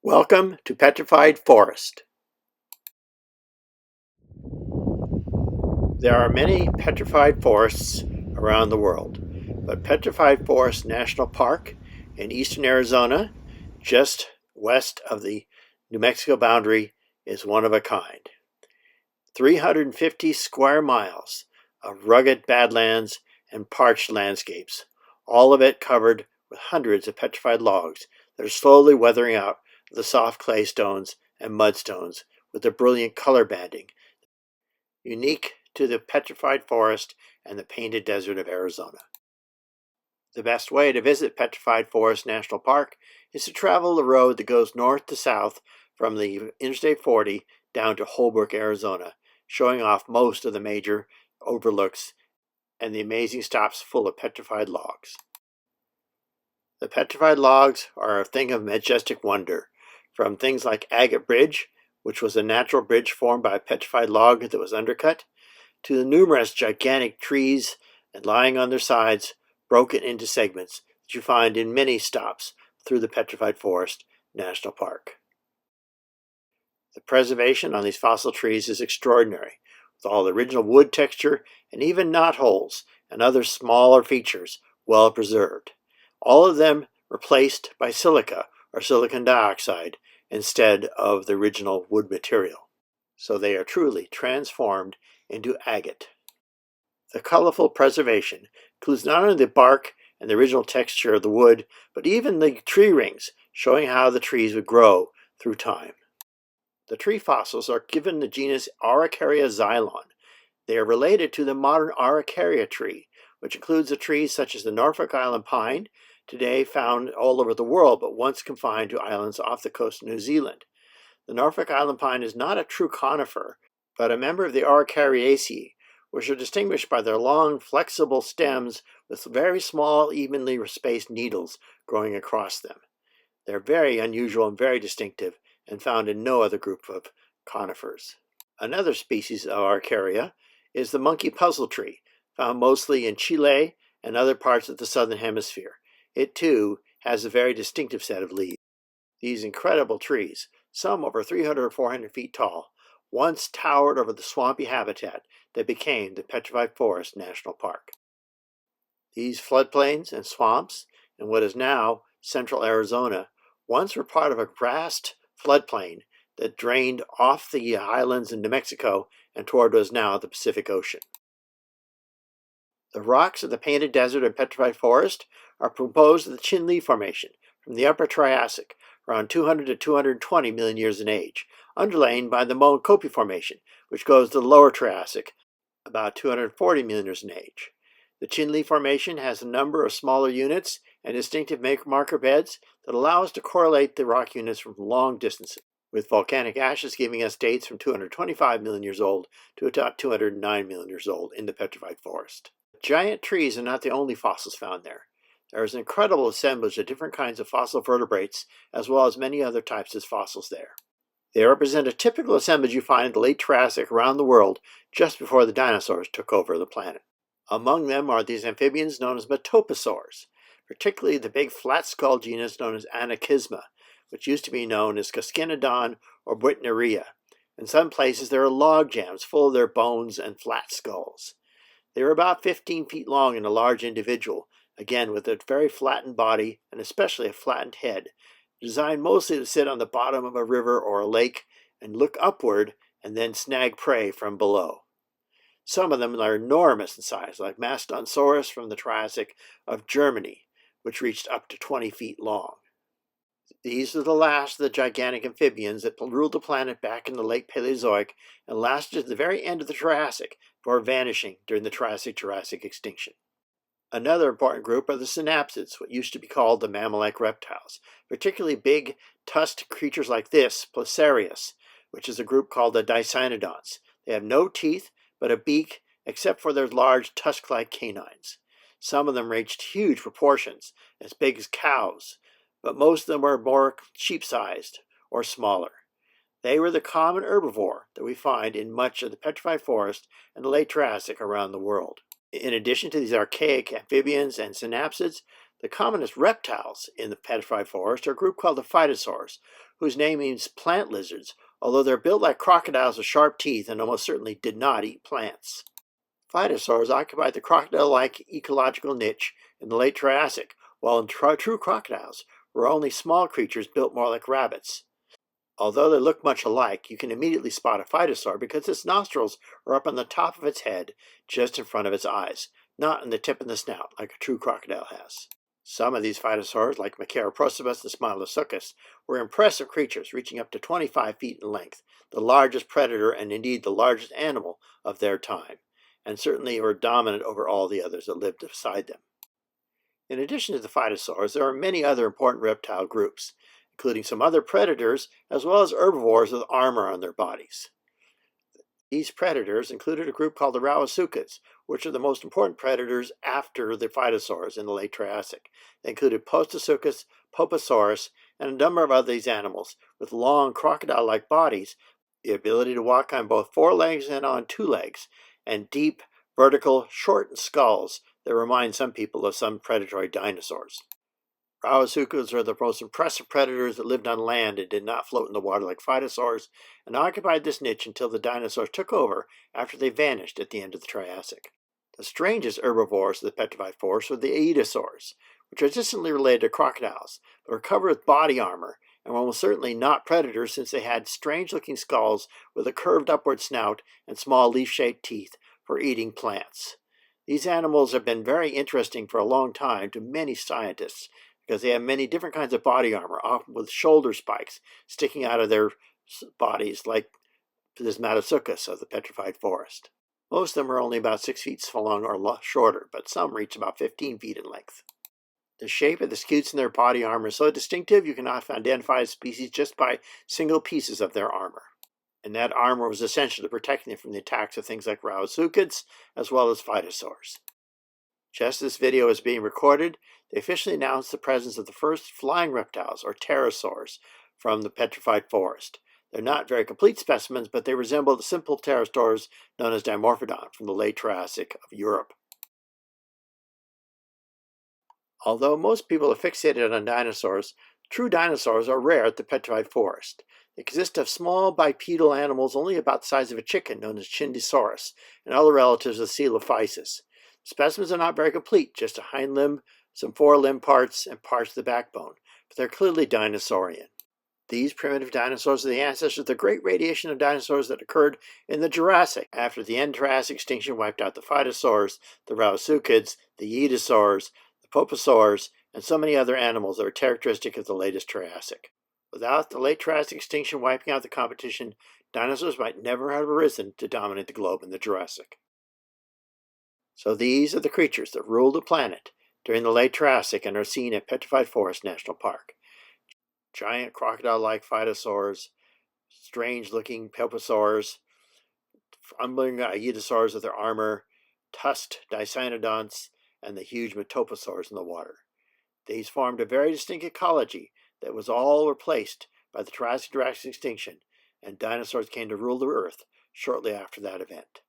Welcome to Petrified Forest. There are many petrified forests around the world, but Petrified Forest National Park in eastern Arizona, just west of the New Mexico boundary, is one of a kind. 350 square miles of rugged badlands and parched landscapes, all of it covered with hundreds of petrified logs that are slowly weathering out the soft clay stones and mudstones with their brilliant color banding, unique to the petrified forest and the painted desert of Arizona. The best way to visit Petrified Forest National Park is to travel the road that goes north to south from the Interstate 40 down to Holbrook, Arizona, showing off most of the major overlooks and the amazing stops full of petrified logs. The petrified logs are a thing of majestic wonder, from things like Agate Bridge, which was a natural bridge formed by a petrified log that was undercut, to the numerous gigantic trees and lying on their sides, broken into segments that you find in many stops through the Petrified Forest National Park. The preservation on these fossil trees is extraordinary, with all the original wood texture and even knotholes and other smaller features well preserved. All of them replaced by silica or silicon dioxide instead of the original wood material. So they are truly transformed into agate. The colorful preservation includes not only the bark and the original texture of the wood, but even the tree rings, showing how the trees would grow through time. The tree fossils are given the genus Araucaria xylon. They are related to the modern Araucaria tree, which includes the trees such as the Norfolk Island pine, today found all over the world, but once confined to islands off the coast of New Zealand. The Norfolk Island pine is not a true conifer, but a member of the Araucariaceae, which are distinguished by their long, flexible stems with very small, evenly spaced needles growing across them. They're very unusual and very distinctive, and found in no other group of conifers. Another species of Araucaria is the monkey puzzle tree, found mostly in Chile and other parts of the southern hemisphere. It, too, has a very distinctive set of leaves. These incredible trees, some over 300 or 400 feet tall, once towered over the swampy habitat that became the Petrified Forest National Park. These floodplains and swamps in what is now central Arizona once were part of a vast floodplain that drained off the islands in New Mexico and toward what is now the Pacific Ocean. The rocks of the Painted Desert and Petrified Forest are composed of the Chinle Formation from the Upper Triassic, around 200 to 220 million years in age, underlain by the Moenkopi Formation, which goes to the Lower Triassic, about 240 million years in age. The Chinle Formation has a number of smaller units and distinctive marker beds that allow us to correlate the rock units from long distances, with volcanic ashes giving us dates from 225 million years old to about 209 million years old in the Petrified Forest. Giant trees are not the only fossils found there. There is an incredible assemblage of different kinds of fossil vertebrates, as well as many other types of fossils there. They represent a typical assemblage you find in the late Triassic around the world just before the dinosaurs took over the planet. Among them are these amphibians known as metoposaurs, particularly the big flat-skulled genus known as Anachisma, which used to be known as Coscinodon or Buitneria. In some places there are log jams full of their bones and flat skulls. They are about 15 feet long in a large individual, again with a very flattened body and especially a flattened head, designed mostly to sit on the bottom of a river or a lake and look upward and then snag prey from below. Some of them are enormous in size, like Mastodonsaurus from the Triassic of Germany, which reached up to 20 feet long. These are the last of the gigantic amphibians that ruled the planet back in the late Paleozoic and lasted to the very end of the Triassic before vanishing during the Triassic-Jurassic extinction. Another important group are the synapsids, what used to be called the mammal-like reptiles, particularly big, tusked creatures like this, Placarius, which is a group called the Dicynodonts. They have no teeth, but a beak, except for their large tusk-like canines. Some of them reached huge proportions, as big as cows, but most of them were more sheep-sized or smaller. They were the common herbivore that we find in much of the Petrified Forest and the late Triassic around the world. In addition to these archaic amphibians and synapsids, The commonest reptiles in the petrified forest are a group called the phytosaurs, whose name means plant lizards, although they're built like crocodiles with sharp teeth and almost certainly did not eat plants. Phytosaurs occupied the crocodile-like ecological niche in the late Triassic, while true crocodiles were only small creatures built more like rabbits. Although they look much alike, you can immediately spot a phytosaur because its nostrils are up on the top of its head, just in front of its eyes, not on the tip of the snout like a true crocodile has. Some of these phytosaurs, like Machaeroprosopus and Smilodonticus, were impressive creatures reaching up to 25 feet in length, the largest predator and indeed the largest animal of their time, and certainly were dominant over all the others that lived beside them. In addition to the phytosaurs, there are many other important reptile groups, including some other predators as well as herbivores with armor on their bodies. These predators included a group called the Rauisuchus, which are the most important predators after the phytosaurs in the late Triassic. They included Postosuchus, Poposaurus, and a number of other these animals with long crocodile-like bodies, the ability to walk on both four legs and on two legs, and deep, vertical, shortened skulls that remind some people of some predatory dinosaurs. Rauisuchus are the most impressive predators that lived on land and did not float in the water like phytosaurs, and occupied this niche until the dinosaurs took over after they vanished at the end of the Triassic. The strangest herbivores of the petrified forest were the aedosaurs, which are distantly related to crocodiles, but were covered with body armor and were almost certainly not predators since they had strange-looking skulls with a curved upward snout and small leaf-shaped teeth for eating plants. These animals have been very interesting for a long time to many scientists, because they have many different kinds of body armor, often with shoulder spikes sticking out of their bodies, like the Smilodonticus of the petrified forest. Most of them are only about 6 feet long or shorter, but some reach about 15 feet in length. The shape of the scutes in their body armor is so distinctive you can often identify a species just by single pieces of their armor. And that armor was essential to protecting them from the attacks of things like Rauisuchids as well as phytosaurs. Just as this video is being recorded, they officially announced the presence of the first flying reptiles, or pterosaurs, from the petrified forest. They're not very complete specimens, but they resemble the simple pterosaurs known as Dimorphodon from the late Triassic of Europe. Although most people are fixated on dinosaurs, true dinosaurs are rare at the petrified forest. They consist of small bipedal animals only about the size of a chicken, known as Chindisaurus, and other relatives of Coelophysis. Specimens are not very complete, just a hind limb, some forelimb parts, and parts of the backbone, but they're clearly dinosaurian. These primitive dinosaurs are the ancestors of the great radiation of dinosaurs that occurred in the Jurassic, after the end Triassic extinction wiped out the phytosaurs, the Rauisuchids, the Aedosaurs, the Poposaurs, and so many other animals that are characteristic of the latest Triassic. Without the late Triassic extinction wiping out the competition, dinosaurs might never have arisen to dominate the globe in the Jurassic. So these are the creatures that ruled the planet during the late Triassic and are seen at Petrified Forest National Park. Giant crocodile-like phytosaurs, strange-looking poposaurs, fumbling aedosaurs with their armor, tusked dicynodonts, and the huge metoposaurs in the water. These formed a very distinct ecology that was all replaced by the Triassic-Jurassic extinction, and dinosaurs came to rule the earth shortly after that event.